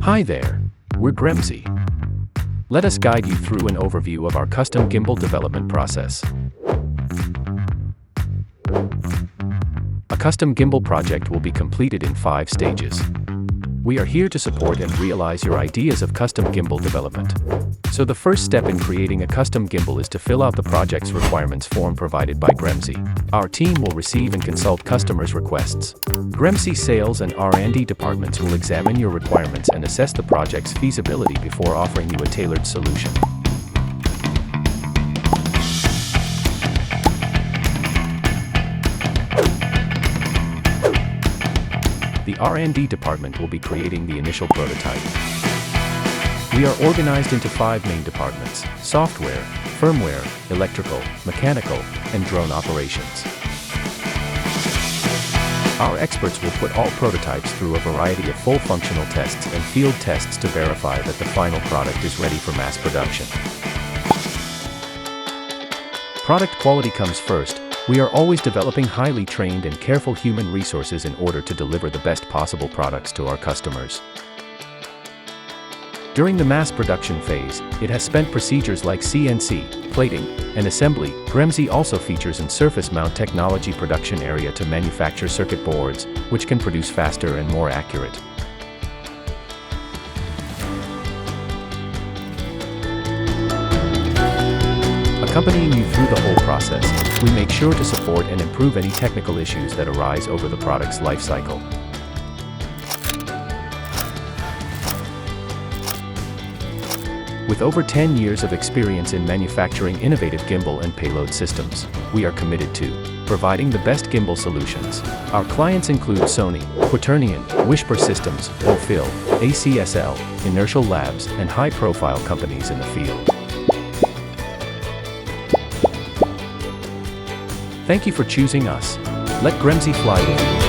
Hi there, we're Gremsy. Let us guide you through an overview of our custom gimbal development process. A custom gimbal project will be completed in 5 stages. We are here to support and realize your ideas of custom gimbal development. So the first step in creating a custom gimbal is to fill out the project's requirements form provided by Gremsy. Our team will receive and consult customers' requests. Gremsy sales and R&D departments will examine your requirements and assess the project's feasibility before offering you a tailored solution. The R&D department will be creating the initial prototype. We are organized into 5 main departments: software, firmware, electrical, mechanical, and drone operations. Our experts will put all prototypes through a variety of full functional tests and field tests to verify that the final product is ready for mass production. Product quality comes first. We are always developing highly trained and careful human resources in order to deliver the best possible products to our customers. During the mass production phase, it has spent procedures like CNC, plating, and assembly. Gremsy also features an surface mount technology production area to manufacture circuit boards, which can produce faster and more accurate. Accompanying you through the whole process, we make sure to support and improve any technical issues that arise over the product's life cycle. With over 10 years of experience in manufacturing innovative gimbal and payload systems, we are committed to providing the best gimbal solutions. Our clients include Sony, Quaternion, Whisper Systems, Ofil, ACSL, Inertial Labs, and high-profile companies in the field. Thank you for choosing us. Let Gremsy fly with you.